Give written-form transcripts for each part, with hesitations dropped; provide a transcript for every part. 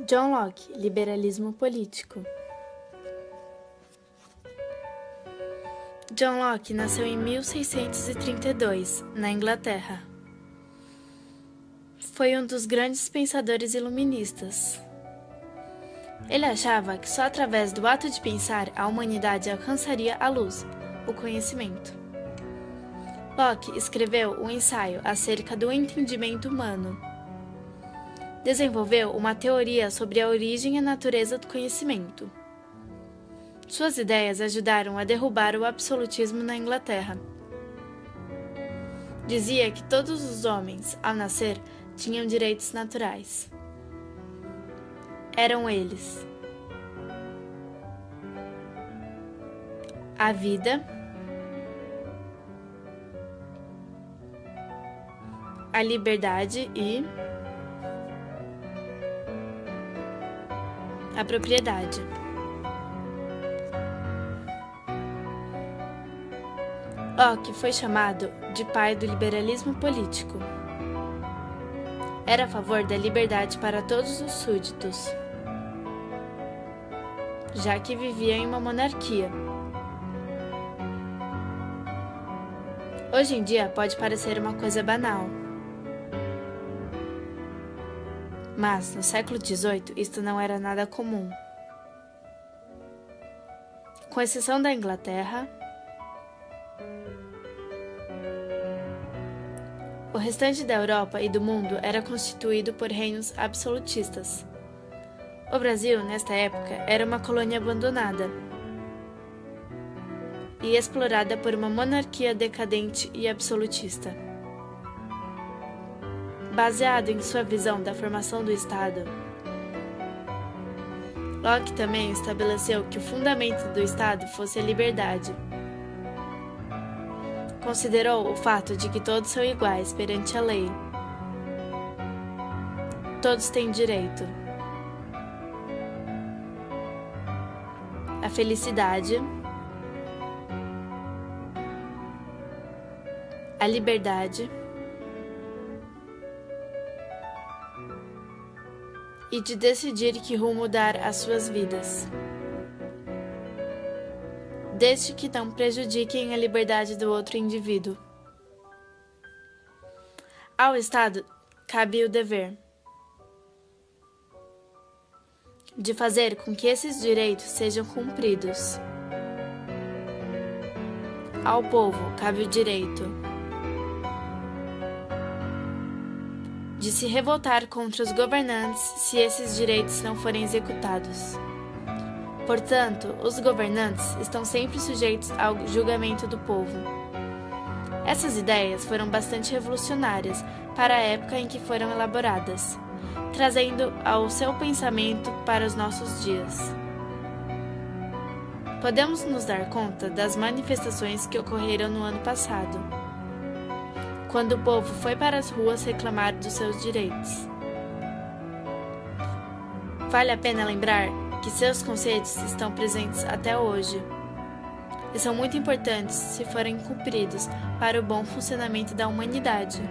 John Locke, liberalismo político. John Locke nasceu em 1632, na Inglaterra. Foi um dos grandes pensadores iluministas. Ele achava que só através do ato de pensar a humanidade alcançaria a luz, o conhecimento. Locke escreveu um ensaio acerca do entendimento humano. Desenvolveu uma teoria sobre a origem e a natureza do conhecimento. Suas ideias ajudaram a derrubar o absolutismo na Inglaterra. Dizia que todos os homens, ao nascer, tinham direitos naturais. Eram eles: a vida, a liberdade e a propriedade. Locke foi chamado de pai do liberalismo político. Era a favor da liberdade para todos os súditos, já que vivia em uma monarquia. Hoje em dia pode parecer uma coisa banal, mas no século XVIII isto não era nada comum. Com exceção da Inglaterra, o restante da Europa e do mundo era constituído por reinos absolutistas. O Brasil, nesta época, era uma colônia abandonada e explorada por uma monarquia decadente e absolutista. Baseado em sua visão da formação do Estado, Locke também estabeleceu que o fundamento do Estado fosse a liberdade. Considerou o fato de que todos são iguais perante a lei. Todos têm direito à felicidade, à liberdade e de decidir que rumo dar às suas vidas, desde que não prejudiquem a liberdade do outro indivíduo. Ao Estado cabe o dever de fazer com que esses direitos sejam cumpridos. Ao povo cabe o direito de se revoltar contra os governantes se esses direitos não forem executados. Portanto, os governantes estão sempre sujeitos ao julgamento do povo. Essas ideias foram bastante revolucionárias para a época em que foram elaboradas, trazendo ao seu pensamento para os nossos dias. Podemos nos dar conta das manifestações que ocorreram no ano passado, quando o povo foi para as ruas reclamar dos seus direitos. Vale a pena lembrar que seus conceitos estão presentes até hoje e são muito importantes se forem cumpridos para o bom funcionamento da humanidade.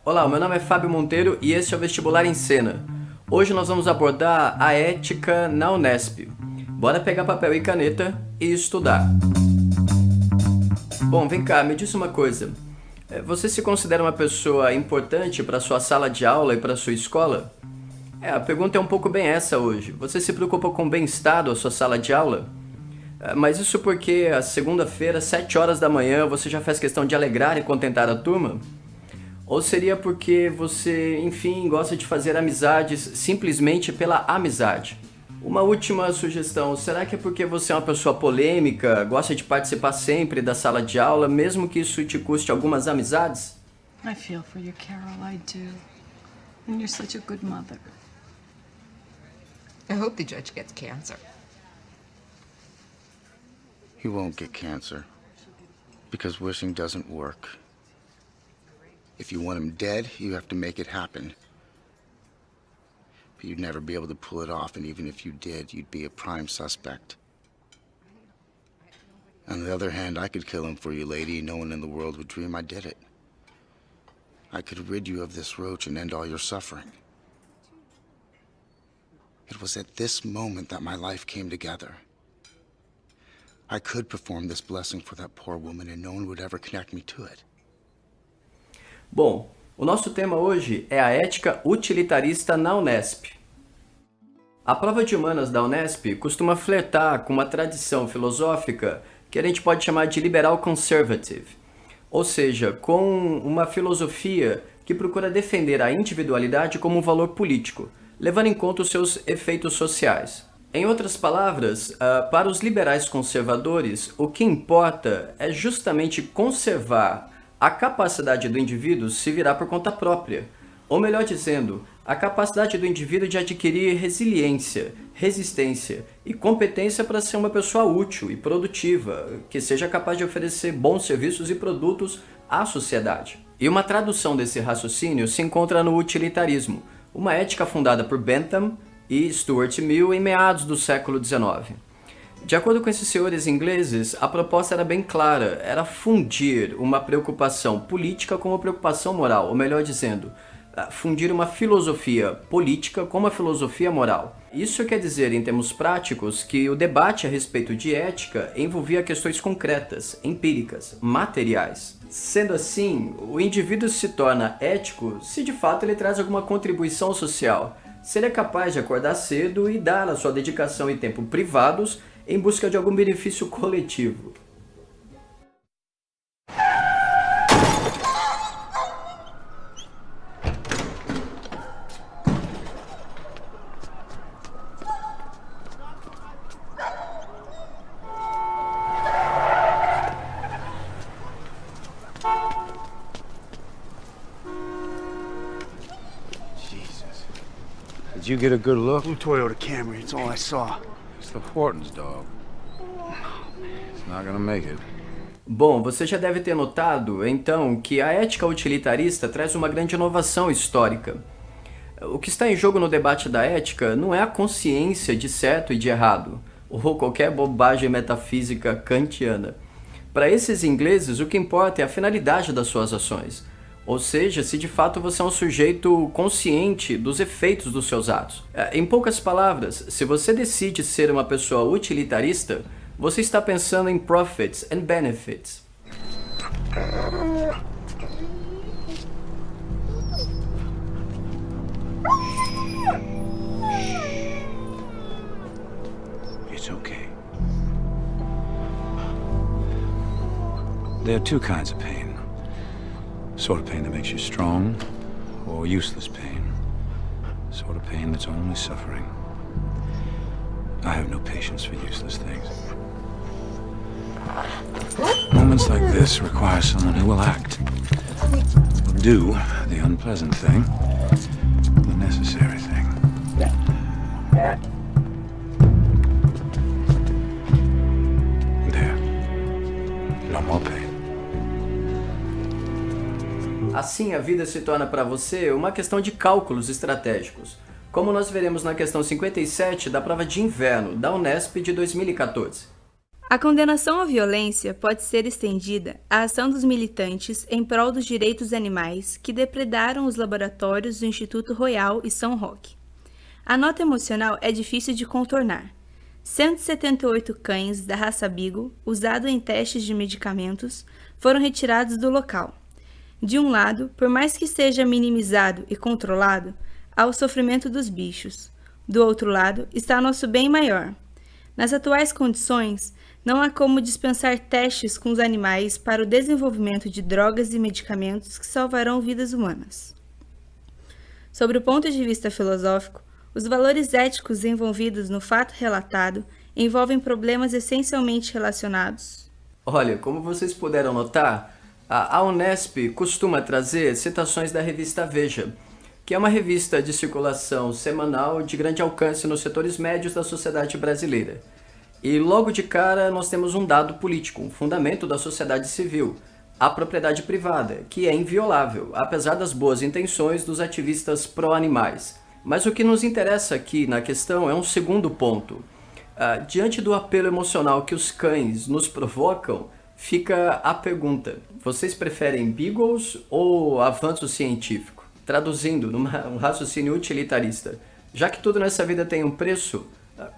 Olá, meu nome é Fábio Monteiro e este é o Vestibular em Cena. Hoje nós vamos abordar a ética na Unesp. Bora pegar papel e caneta e estudar. Bom, vem cá, me diz uma coisa. Você se considera uma pessoa importante para sua sala de aula e para sua escola? A pergunta é um pouco bem essa hoje. Você se preocupa com o bem-estar da sua sala de aula? Mas isso porque a segunda-feira, 7 horas da manhã, você já faz questão de alegrar e contentar a turma? Ou seria porque você, enfim, gosta de fazer amizades simplesmente pela amizade? Uma última sugestão, será que é porque você é uma pessoa polêmica, gosta de participar sempre da sala de aula, mesmo que isso te custe algumas amizades? I feel for you, Carol, I do. And you're such a good mother. I hope the judge gets cancer. He won't get cancer. Because wishing doesn't work. If you want him dead, you have to make it happen. But you'd never be able to pull it off, and even if you did, you'd be a prime suspect. On the other hand, I could kill him for you, lady, and no one in the world would dream I did it. I could rid you of this roach and end all your suffering. It was at this moment that my life came together. I could perform this blessing for that poor woman and no one would ever connect me to it. Bom, o nosso tema hoje é a ética utilitarista na Unesp. A prova de humanas da Unesp costuma flertar com uma tradição filosófica que a gente pode chamar de liberal conservative, ou seja, com uma filosofia que procura defender a individualidade como um valor político, levando em conta os seus efeitos sociais. Em outras palavras, para os liberais conservadores, o que importa é justamente conservar a capacidade do indivíduo se virar por conta própria, ou melhor dizendo, a capacidade do indivíduo de adquirir resiliência, resistência e competência para ser uma pessoa útil e produtiva, que seja capaz de oferecer bons serviços e produtos à sociedade. E uma tradução desse raciocínio se encontra no utilitarismo, uma ética fundada por Bentham e Stuart Mill em meados do século XIX. De acordo com esses senhores ingleses, a proposta era bem clara, era fundir uma preocupação política com uma preocupação moral, ou melhor dizendo, fundir uma filosofia política com uma filosofia moral. Isso quer dizer, em termos práticos, que o debate a respeito de ética envolvia questões concretas, empíricas, materiais. Sendo assim, o indivíduo se torna ético se de fato ele traz alguma contribuição social, se ele é capaz de acordar cedo e dar a sua dedicação e tempo privados em busca de algum benefício coletivo. Did you get a good look? Blue Toyota Camry, it's all I saw. It's the Hortons, dog. It's not gonna make it. Bom, você já deve ter notado, então, que a ética utilitarista traz uma grande inovação histórica. O que está em jogo no debate da ética não é a consciência de certo e de errado, ou qualquer bobagem metafísica kantiana. Para esses ingleses, o que importa é a finalidade das suas ações. Ou seja, se de fato você é um sujeito consciente dos efeitos dos seus atos. Em poucas palavras, se você decide ser uma pessoa utilitarista, você está pensando em profits and benefits. It's okay. There are two kinds of pain. Sort of pain that makes you strong, or useless pain. Sort of pain that's only suffering. I have no patience for useless things. Moments like this require someone who will act. Will do the unpleasant thing, the necessary thing. There. No more pain. Assim, a vida se torna para você uma questão de cálculos estratégicos, como nós veremos na questão 57 da prova de inverno da Unesp de 2014. A condenação à violência pode ser estendida à ação dos militantes em prol dos direitos animais que depredaram os laboratórios do Instituto Royal e São Roque. A nota emocional é difícil de contornar. 178 cães da raça Beagle, usados em testes de medicamentos, foram retirados do local. De um lado, por mais que seja minimizado e controlado, há o sofrimento dos bichos. Do outro lado, está nosso bem maior. Nas atuais condições, não há como dispensar testes com os animais para o desenvolvimento de drogas e medicamentos que salvarão vidas humanas. Sobre o ponto de vista filosófico, Os valores éticos envolvidos no fato relatado envolvem problemas essencialmente relacionados. Olha, como vocês puderam notar, a Unesp costuma trazer citações da revista Veja, que é uma revista de circulação semanal de grande alcance nos setores médios da sociedade brasileira. E logo de cara nós temos um dado político, um fundamento da sociedade civil, a propriedade privada, que é inviolável, apesar das boas intenções dos ativistas pró-animais. Mas o que nos interessa aqui na questão é um segundo ponto. Diante do apelo emocional que os cães nos provocam, fica a pergunta: vocês preferem beagles ou avanço científico? Traduzindo, num raciocínio utilitarista, já que tudo nessa vida tem um preço,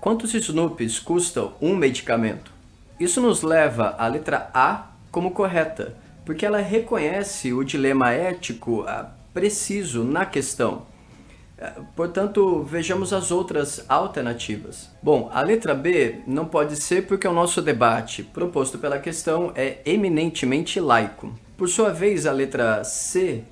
quantos Snoops custam um medicamento? Isso nos leva à letra A como correta, porque ela reconhece o dilema ético preciso na questão. Portanto, vejamos as outras alternativas. Bom, a letra B não pode ser porque o nosso debate proposto pela questão é eminentemente laico. Por sua vez, a letra C,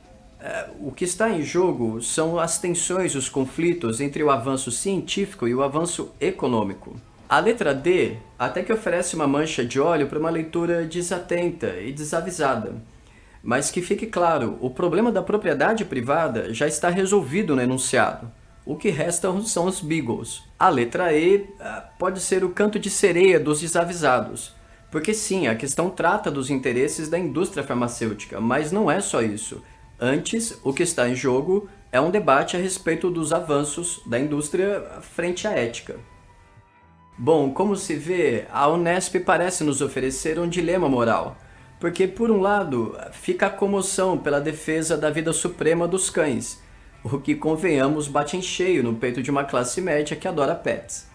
o que está em jogo são as tensões, os conflitos entre o avanço científico e o avanço econômico. A letra D até que oferece uma mancha de óleo para uma leitura desatenta e desavisada. Mas que fique claro, o problema da propriedade privada já está resolvido no enunciado. O que restam são os beagles. A letra E pode ser o canto de sereia dos desavisados. Porque sim, a questão trata dos interesses da indústria farmacêutica, mas não é só isso. Antes, o que está em jogo é um debate a respeito dos avanços da indústria frente à ética. Bom, como se vê, a Unesp parece nos oferecer um dilema moral. Porque, por um lado, fica a comoção pela defesa da vida suprema dos cães, o que, convenhamos, bate em cheio no peito de uma classe média que adora pets.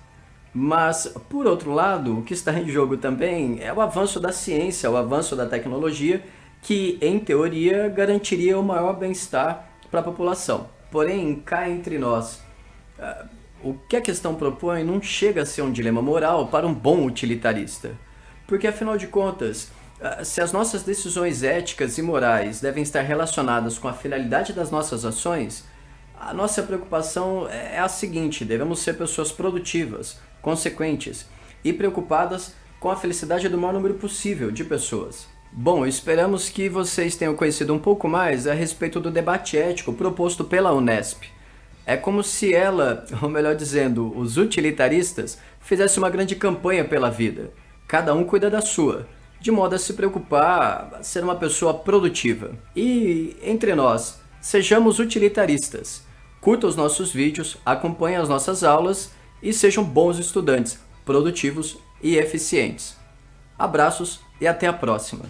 Mas, por outro lado, o que está em jogo também é o avanço da ciência, o avanço da tecnologia, que, em teoria, garantiria o maior bem-estar para a população. Porém, cá entre nós, o que a questão propõe não chega a ser um dilema moral para um bom utilitarista. Porque, afinal de contas, se as nossas decisões éticas e morais devem estar relacionadas com a finalidade das nossas ações, a nossa preocupação é a seguinte: devemos ser pessoas produtivas, consequentes e preocupadas com a felicidade do maior número possível de pessoas. Bom, esperamos que vocês tenham conhecido um pouco mais a respeito do debate ético proposto pela Unesp. É como se ela, ou melhor dizendo, os utilitaristas, fizessem uma grande campanha pela vida. Cada um cuida da sua, de modo a se preocupar, a ser uma pessoa produtiva. E, entre nós, sejamos utilitaristas. Curta os nossos vídeos, acompanhe as nossas aulas e sejam bons estudantes, produtivos e eficientes. Abraços e até a próxima!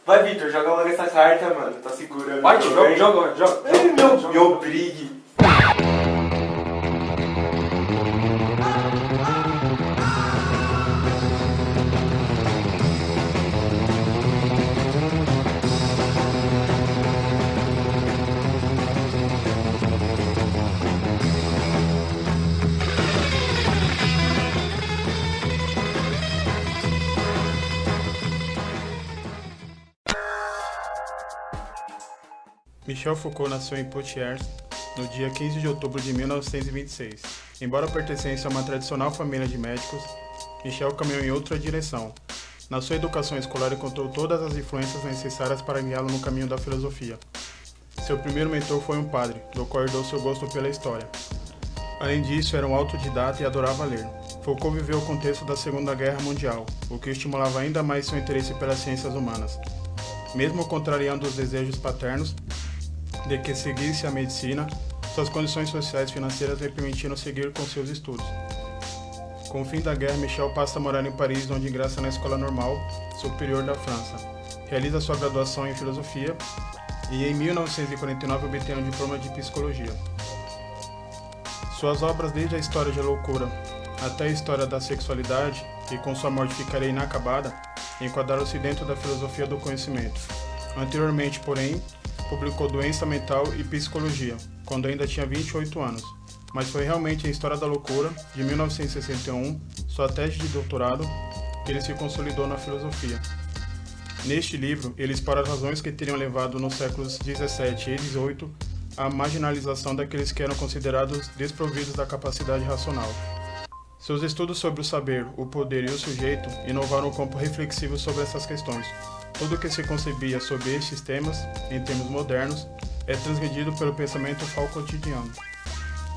Vai, Victor, joga logo essa carta, mano. Tá segurando. Vai, joga. Ei, me obrigue. Michel Foucault nasceu em Poitiers no dia 15 de outubro de 1926. Embora pertencesse a uma tradicional família de médicos, Michel caminhou em outra direção. Na sua educação escolar encontrou todas as influências necessárias para guiá-lo no caminho da filosofia. Seu primeiro mentor foi um padre, do qual herdou seu gosto pela história. Além disso, era um autodidata e adorava ler. Foucault viveu o contexto da Segunda Guerra Mundial, o que estimulava ainda mais seu interesse pelas ciências humanas. Mesmo contrariando os desejos paternos de que seguisse a medicina, suas condições sociais e financeiras lhe permitiram seguir com seus estudos. Com o fim da guerra, Michel passa a morar em Paris, onde ingressa na Escola Normal Superior da França. Realiza sua graduação em filosofia e em 1949 obtém um diploma de psicologia. Suas obras, desde a História da Loucura até a História da Sexualidade, que com sua morte ficaria inacabada, enquadraram-se dentro da filosofia do conhecimento. Anteriormente, porém, publicou Doença Mental e Psicologia, quando ainda tinha 28 anos, mas foi realmente em História da Loucura, de 1961, sua tese de doutorado, que ele se consolidou na filosofia. Neste livro, ele explora as razões que teriam levado nos séculos 17 e 18 à marginalização daqueles que eram considerados desprovidos da capacidade racional. Seus estudos sobre o saber, o poder e o sujeito inovaram o campo reflexivo sobre essas questões. Tudo o que se concebia sobre estes temas, em termos modernos, é transgredido pelo pensamento Foucaultiano.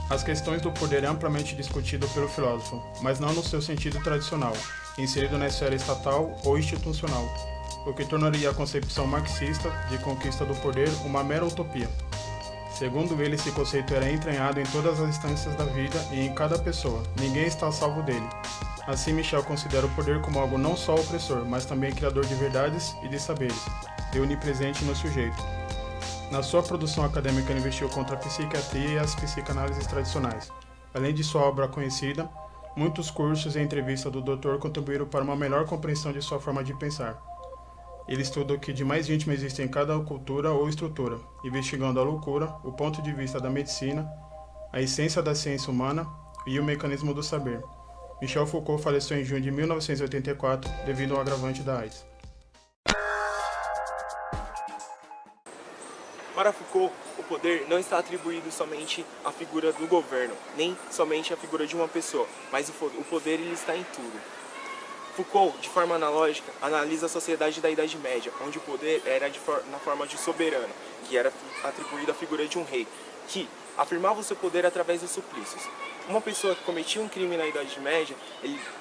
As questões do poder é amplamente discutido pelo filósofo, mas não no seu sentido tradicional, inserido na esfera estatal ou institucional, o que tornaria a concepção marxista de conquista do poder uma mera utopia. Segundo ele, esse conceito era entranhado em todas as instâncias da vida e em cada pessoa, ninguém está a salvo dele. Assim, Michel considera o poder como algo não só opressor, mas também criador de verdades e de saberes, e onipresente no sujeito. Na sua produção acadêmica, ele investiu contra a psiquiatria e as psicanálises tradicionais. Além de sua obra conhecida, muitos cursos e entrevistas do doutor contribuíram para uma melhor compreensão de sua forma de pensar. Ele estuda o que de mais íntimo existe em cada cultura ou estrutura, investigando a loucura, o ponto de vista da medicina, a essência da ciência humana e o mecanismo do saber. Michel Foucault faleceu em junho de 1984 devido ao agravante da AIDS. Para Foucault, o poder não está atribuído somente à figura do governo, nem somente à figura de uma pessoa, mas o poder ele está em tudo. Foucault, de forma analógica, analisa a sociedade da Idade Média, onde o poder era na forma de soberano, que era atribuído à figura de um rei, que afirmava o seu poder através dos suplícios. Uma pessoa que cometia um crime na Idade Média,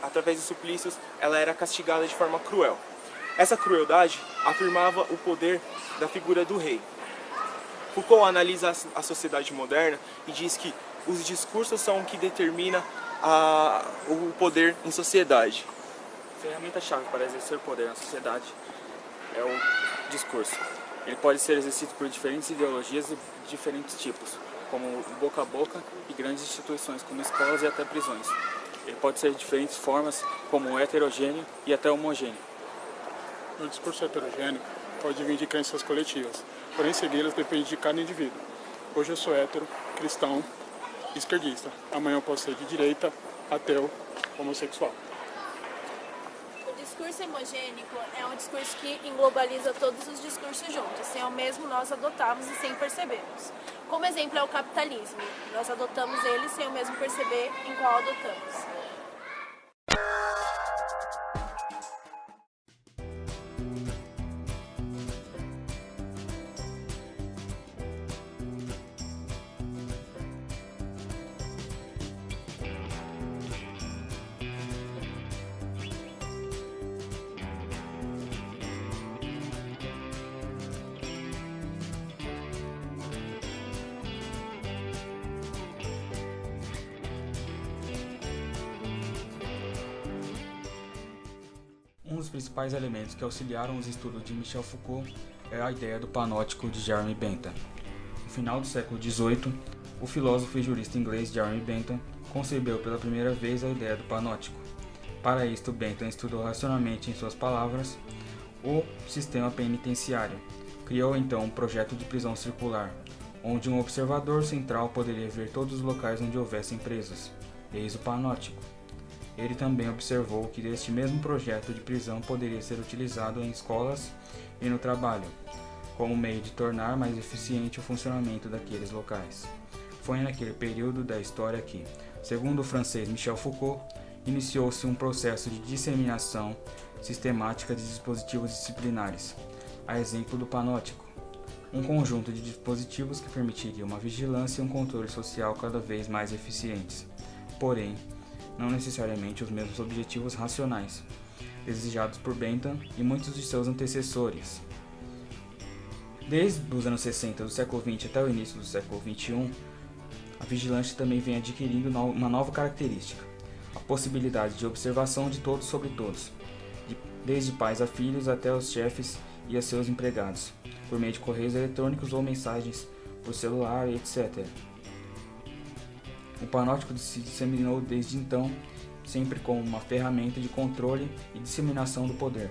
através dos suplícios, ela era castigada de forma cruel. Essa crueldade afirmava o poder da figura do rei. Foucault analisa a sociedade moderna e diz que os discursos são o que determina o poder em sociedade. A ferramenta-chave para exercer poder na sociedade é o discurso. Ele pode ser exercido por diferentes ideologias e diferentes tipos, como boca a boca e grandes instituições como escolas e até prisões. Ele pode ser de diferentes formas, como heterogêneo e até homogêneo. O discurso heterogêneo pode vir de crenças coletivas, porém segui-las depende de cada indivíduo. Hoje eu sou hétero, cristão, esquerdista. Amanhã eu posso ser de direita, ateu, homossexual. O discurso hemogênico é um discurso que englobaliza todos os discursos juntos, sem ao mesmo nós adotarmos e sem percebermos. Como exemplo é o capitalismo. Nós adotamos ele sem ao mesmo perceber em qual adotamos. dos principais elementos que auxiliaram os estudos de Michel Foucault é a ideia do panóptico de Jeremy Bentham. No final do século XVIII, o filósofo e jurista inglês Jeremy Bentham concebeu pela primeira vez a ideia do panóptico. Para isto, Bentham estudou racionalmente, em suas palavras, o sistema penitenciário. Criou então um projeto de prisão circular, onde um observador central poderia ver todos os locais onde houvessem presos. Eis o panóptico. Ele também observou que este mesmo projeto de prisão poderia ser utilizado em escolas e no trabalho, como meio de tornar mais eficiente o funcionamento daqueles locais. Foi naquele período da história que, segundo o francês Michel Foucault, iniciou-se um processo de disseminação sistemática de dispositivos disciplinares, a exemplo do panóptico, um conjunto de dispositivos que permitiria uma vigilância e um controle social cada vez mais eficientes, porém, não necessariamente os mesmos objetivos racionais, desejados por Bentham e muitos de seus antecessores. Desde os anos 60 do século XX até o início do século XXI, a vigilância também vem adquirindo uma nova característica, a possibilidade de observação de todos sobre todos, desde pais a filhos até os chefes e a seus empregados, por meio de correios eletrônicos ou mensagens por celular, etc. O panóptico se disseminou desde então, sempre como uma ferramenta de controle e disseminação do poder.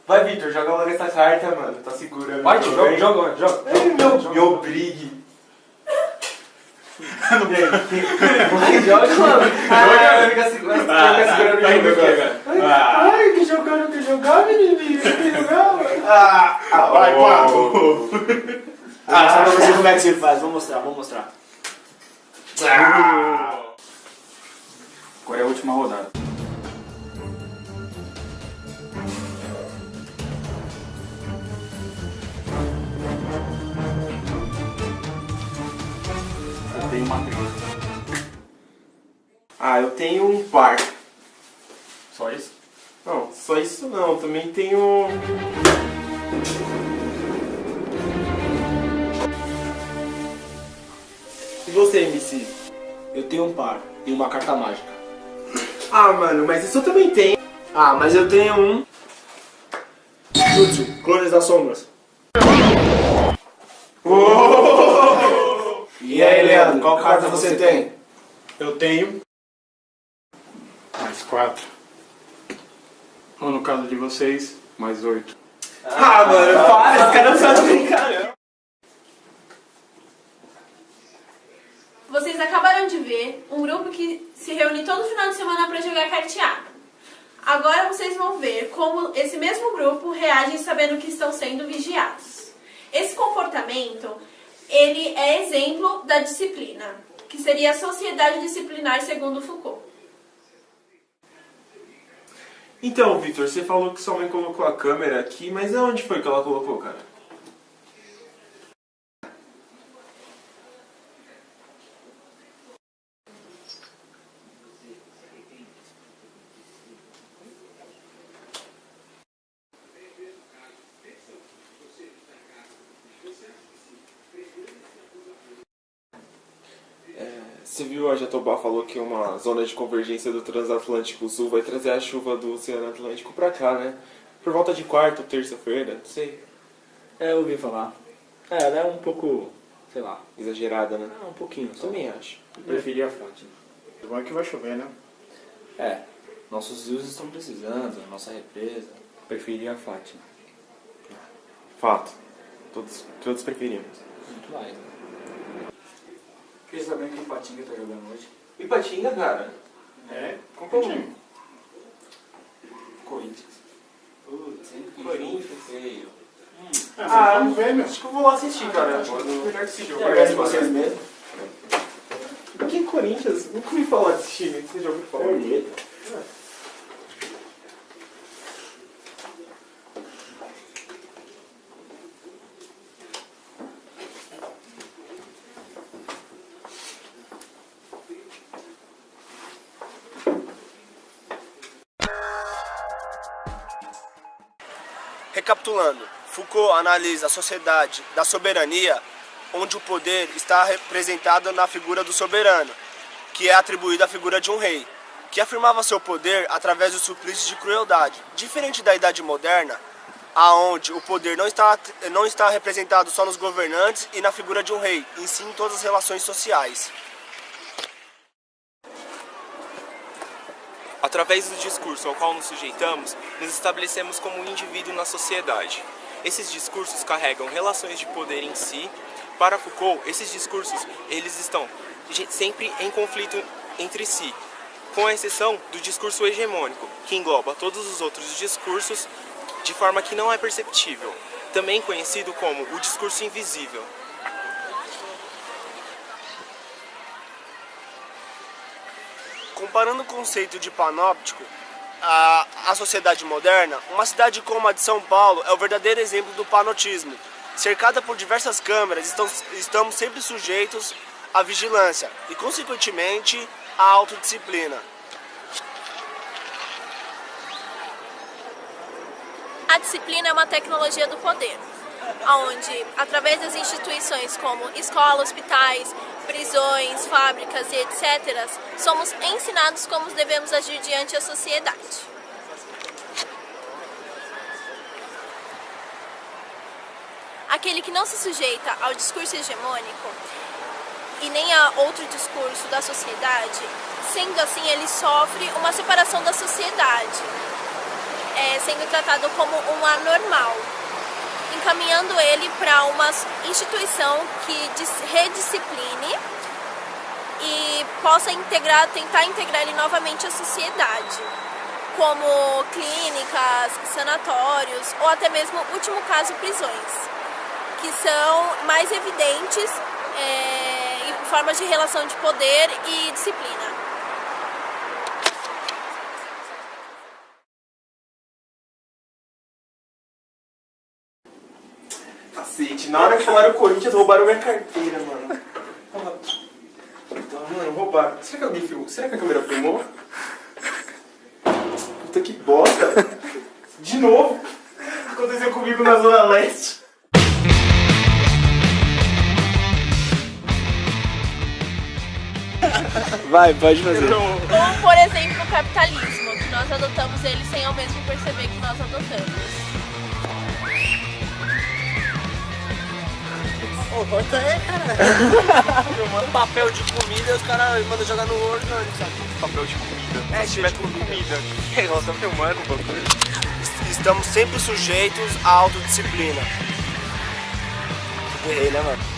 Vai, Vitor, joga logo essa carta, mano. Tá segurando. Vai, joga. Meu brigue. Vai, joga, mano. Fica segurando o jogo. Ai, que jogar, menininho. Que jogar, mano. Vai, Paco. Só pra você como é que se faz. Vou mostrar. Agora é a última rodada. Eu tenho uma trilha. Eu tenho um par. Só isso? Não, só isso não. Também tenho... E você, MC? Eu tenho um par e uma carta mágica. Mano, mas isso eu também tenho. Mas eu tenho um... Jutsu, Clones das Sombras. E aí, Leandro, qual carta você tem? Eu tenho mais 4. Ou no caso de vocês, mais 8. Mano, para, esse cara não sabe brincar, não. Vocês acabaram de ver um grupo que se reúne todo final de semana para jogar carteado. Agora vocês vão ver como esse mesmo grupo reage sabendo que estão sendo vigiados. Esse comportamento, ele é exemplo da disciplina, que seria a sociedade disciplinar segundo Foucault. Então, Vitor, você falou que sua mãe colocou a câmera aqui, mas aonde foi que ela colocou, cara? Você viu, a Jatobá falou que uma zona de convergência do Transatlântico Sul vai trazer a chuva do Oceano Atlântico pra cá, né? Por volta de quarta ou terça-feira, não sei. Eu ouvi falar. Ela é um pouco, sei lá. Exagerada, né? Um pouquinho. Também acho. Eu preferia a Fátima. O bom é que vai chover, né? Nossos rios estão precisando, nossa represa. Preferia a Fátima. Fato. Todos preferimos. Muito mais, né? Fiquei sabendo que o Ipatinga tá jogando hoje. Ipatinga, cara? Com qual time? Corinthians. Putz, Corinthians, feio. Vamos ver, meu. Acho que eu vou lá assistir, cara. Melhor que esse jogo. Conhece vocês mesmo? Que Corinthians? Nunca ouvi falar desse time. Você já ouviu falar? Recapitulando, Foucault analisa a sociedade da soberania, onde o poder está representado na figura do soberano, que é atribuída à figura de um rei, que afirmava seu poder através do suplício de crueldade. Diferente da Idade Moderna, aonde o poder não está representado só nos governantes e na figura de um rei, e sim em todas as relações sociais. Através do discurso ao qual nos sujeitamos, nos estabelecemos como um indivíduo na sociedade. Esses discursos carregam relações de poder em si. Para Foucault, esses discursos eles estão sempre em conflito entre si, com exceção do discurso hegemônico, que engloba todos os outros discursos de forma que não é perceptível, também conhecido como o discurso invisível. Comparando o conceito de panóptico à sociedade moderna, uma cidade como a de São Paulo é o verdadeiro exemplo do panotismo. Cercada por diversas câmeras, estamos sempre sujeitos à vigilância e, consequentemente, à autodisciplina. A disciplina é uma tecnologia do poder, onde, através das instituições como escola, hospitais, prisões, fábricas e etc., somos ensinados como devemos agir diante da sociedade. Aquele que não se sujeita ao discurso hegemônico e nem a outro discurso da sociedade, sendo assim, ele sofre uma separação da sociedade, sendo tratado como um anormal, encaminhando ele para uma instituição que rediscipline e possa tentar integrar ele novamente à sociedade, como clínicas, sanatórios ou até mesmo, último caso, prisões, que são mais evidentes em formas de relação de poder e disciplina. Cacete, na hora que falaram Corinthians, roubaram minha carteira, mano. Mano, roubaram. Será que alguém filmou? Será que a câmera filmou? Puta que bosta. De novo. Aconteceu comigo na Zona Leste. Vai, pode fazer. Como, por exemplo, o capitalismo, que nós adotamos ele sem ao mesmo perceber que nós adotamos. Ô, corta aí, cara. Filmando papel de comida, os caras mandam jogar no olho, sabe? Papel de comida. Se tiver com comida. Ela tá filmando o bagulho. Estamos sempre sujeitos à autodisciplina. Errei, né, mano?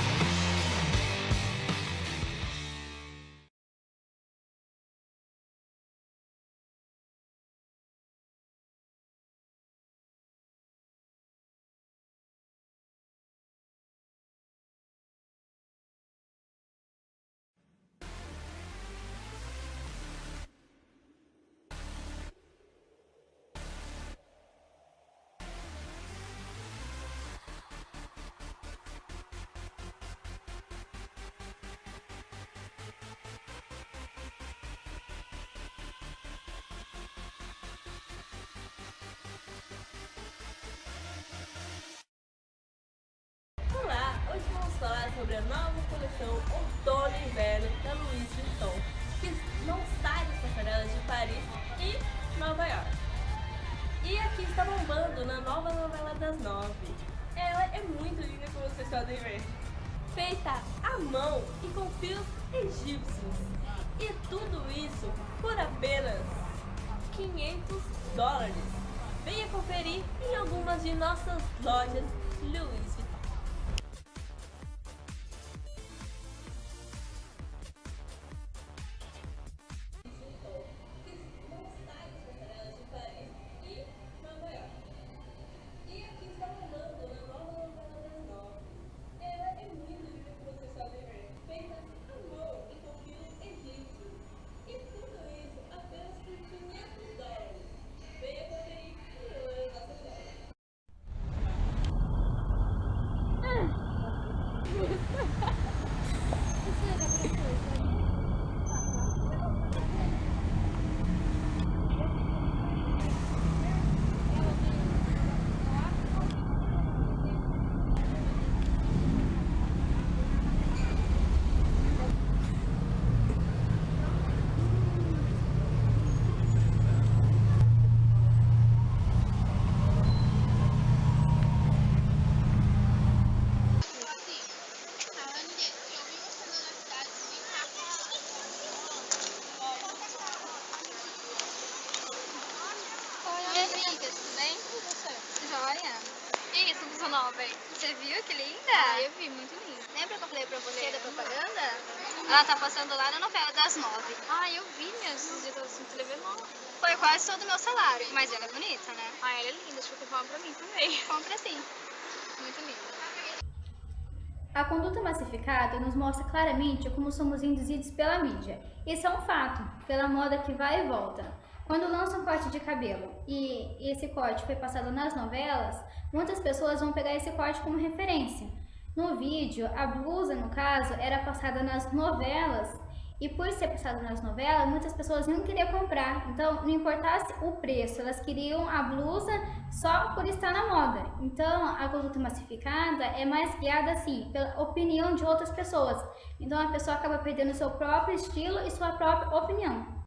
Hoje vamos falar sobre a nova coleção Outono e Inverno da Louis Vuitton, que não sai das passarelas de Paris e Nova York. E aqui está bombando na nova novela das 9. Ela é muito linda, como vocês podem ver. Feita à mão e com fios egípcios. E tudo isso por apenas $500. Venha conferir em algumas de nossas lojas Louis Vuitton. foi. Você viu que linda? Ah, eu vi, muito linda. Lembra que eu falei pra você da propaganda? Ela tá passando lá na novela das 9. Ah, eu vi mesmo, esses dias eu assisti televisão. Foi quase todo o meu salário, mas ela é bonita, né? Ah, ela é linda, acho que compra pra mim também. Compra sim, muito linda. A conduta massificada nos mostra claramente como somos induzidos pela mídia. Isso é um fato, pela moda que vai e volta. Quando lança um corte de cabelo e esse corte foi passado nas novelas, muitas pessoas vão pegar esse corte como referência. No vídeo, a blusa, no caso, era passada nas novelas e por ser passada nas novelas, muitas pessoas não queriam comprar. Então, não importasse o preço, elas queriam a blusa só por estar na moda. Então, a conduta massificada é mais guiada, assim, pela opinião de outras pessoas. Então, a pessoa acaba perdendo seu próprio estilo e sua própria opinião.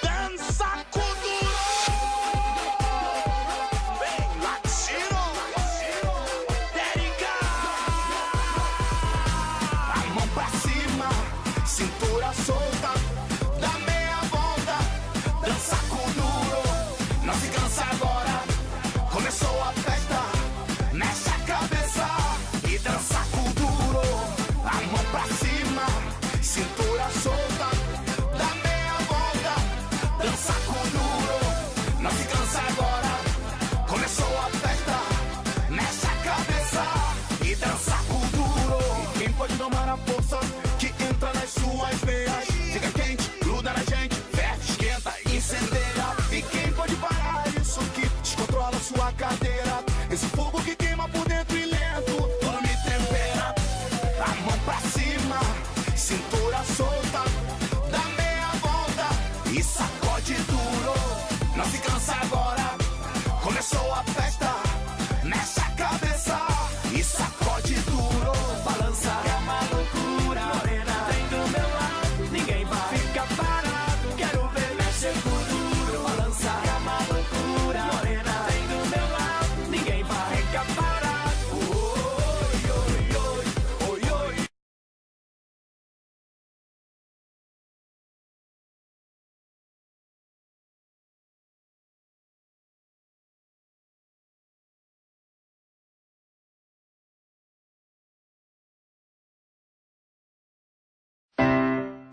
Dança Kuduro! Vem, latino! Deriga! A mão pra cima, cintura solta, dá meia volta, dança Kuduro. Não se cansa agora, começou a festa, mexe a cabeça e dança Kuduro. A mão pra cima, cintura solta, dá meia volta, dança Kuduro. Não se cansa agora, começou a festa, mexe a cabeça e dança Kuduro. Quem pode domar a força que entra nas suas veias? Fica quente, gruda na gente, ferve, esquenta, incendeia. E quem pode parar isso que descontrola sua cadeira? Esse fogo que queima por dentro e lento, tome e tempera. A mão pra cima, cintura solta, dá meia volta e sacode duro. Não se cansa agora, começou a festa, mexe a cabeça e sacode duro. Balança é uma loucura, morena, vem do meu lado, ninguém vai ficar parado. Quero ver mexer duro. Balança é uma loucura, morena, vem do meu lado, ninguém vai ficar parado. Oi, oi, oi, oi, oi.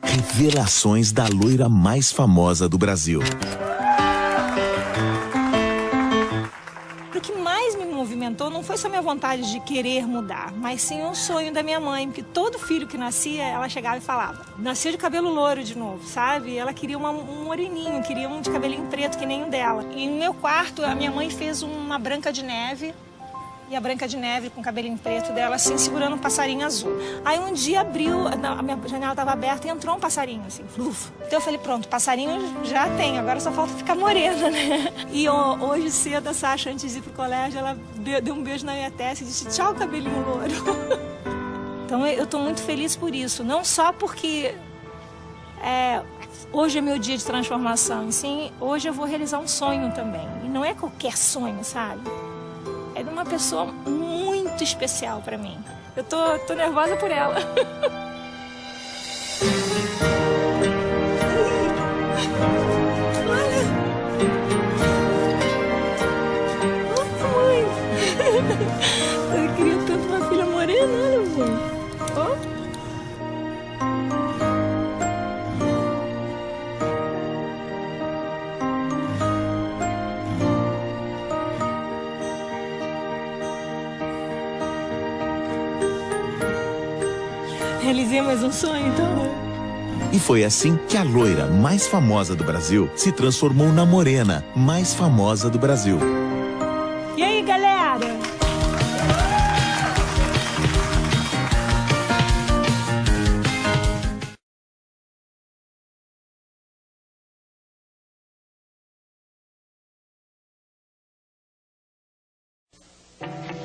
Revelações da loira mais famosa do Brasil. O que mais me movimentou não foi só minha vontade de querer mudar, mas sim um sonho da minha mãe, porque todo filho que nascia, ela chegava e falava. Nasceu de cabelo loiro de novo, sabe? Ela queria um moreninho, queria um de cabelinho preto que nem o dela. E no meu quarto, a minha mãe fez uma Branca de Neve, e a Branca de Neve com o cabelinho preto dela, assim, segurando um passarinho azul. Aí um dia abriu, a minha janela estava aberta e entrou um passarinho, assim, fluf. Então eu falei, pronto, passarinho já tem, agora só falta ficar morena, né? E hoje cedo, a Sasha, antes de ir pro colégio, ela deu um beijo na minha testa e disse, tchau, cabelinho louro. Então eu tô muito feliz por isso, não só porque hoje é meu dia de transformação, e sim, hoje eu vou realizar um sonho também. E não é qualquer sonho, sabe? É de uma pessoa muito especial pra mim. Eu tô nervosa por ela. Olha! Nossa, mãe! Eu queria tanto uma filha morena, olha, mãe. Ó. Realizei mais um sonho, então. E foi assim que a loira mais famosa do Brasil se transformou na morena mais famosa do Brasil. E aí, galera?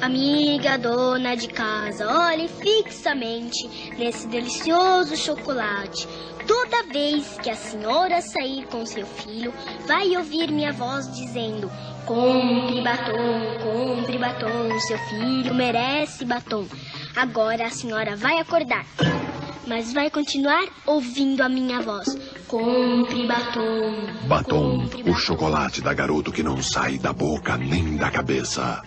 Amiga dona de casa, olhe fixamente nesse delicioso chocolate. Toda vez que a senhora sair com seu filho, vai ouvir minha voz dizendo: compre batom, seu filho merece batom. Agora a senhora vai acordar, mas vai continuar ouvindo a minha voz. Compre batom. Batom, o chocolate da garoto que não sai da boca nem da cabeça.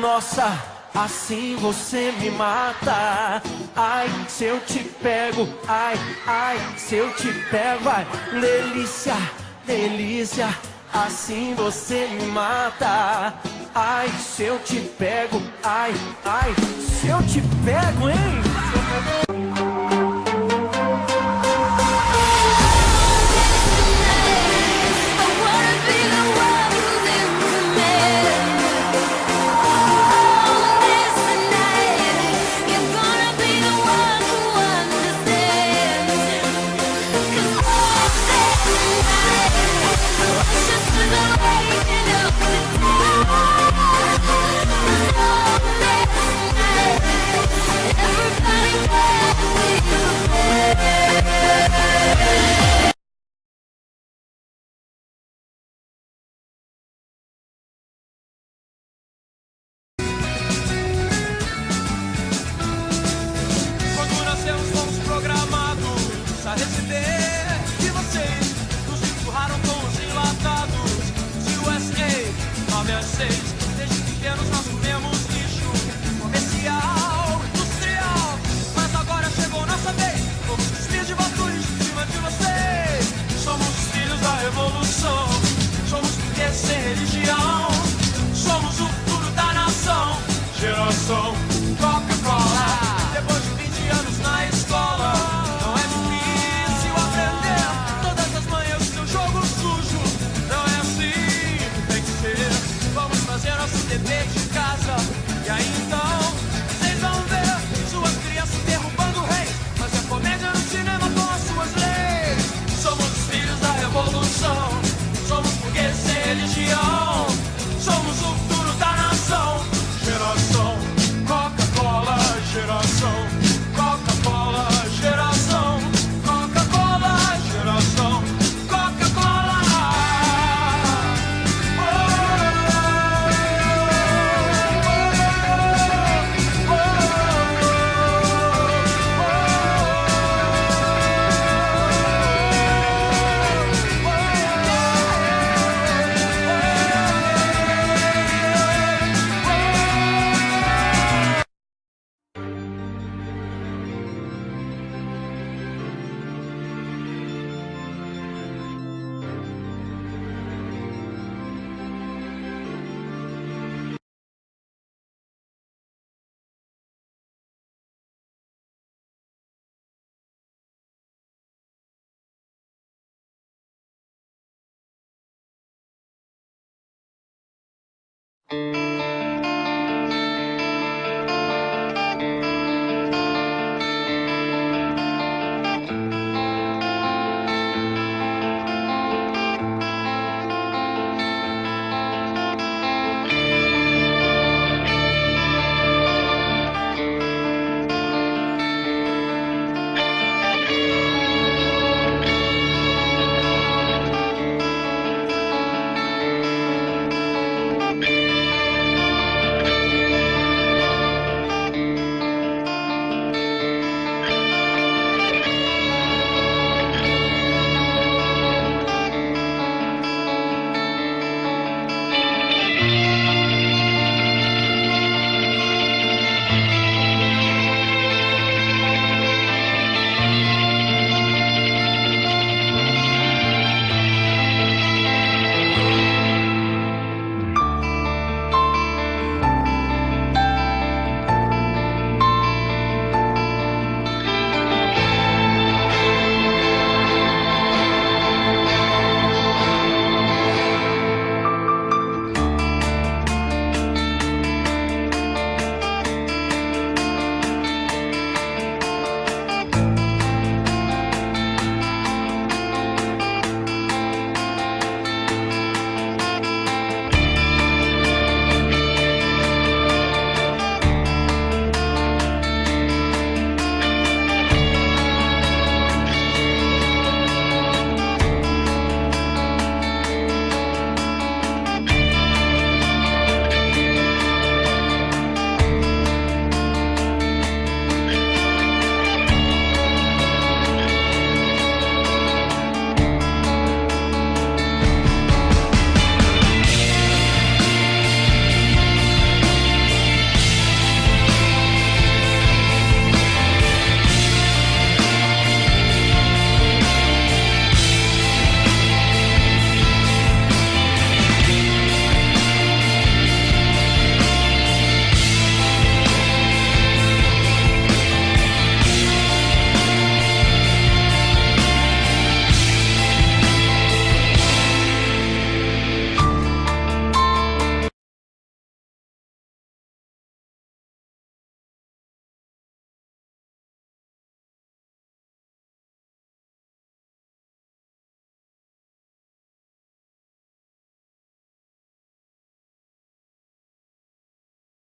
Nossa, assim você me mata. Ai, se eu te pego, ai, se eu te pego, ai, delícia, delícia, assim você me mata. Ai, se eu te pego, ai, se eu te pego, hein? Desde pequenos nós comemos lixo comercial, industrial. Mas agora chegou nossa vez. Somos os filhos de vocês, em cima de vocês. Somos os filhos da revolução. Somos porque sem religião. Somos o futuro da nação. Geração Coca-Cola. Depois de 20 anos na escola, não é difícil aprender. Todas as manhãs seu jogo sujo. Não é assim que tem que ser. Vamos fazer nosso dever de casa. E aí então, vocês vão ver suas crianças derrubando reis. Mas é comédia no cinema com as suas leis. Somos os filhos da revolução. Somos burgueses sem religião. Somos o futuro da nação. Geração Coca-Cola. Geração Coca-Cola. Geração Coca-Cola. Geração Coca-Cola.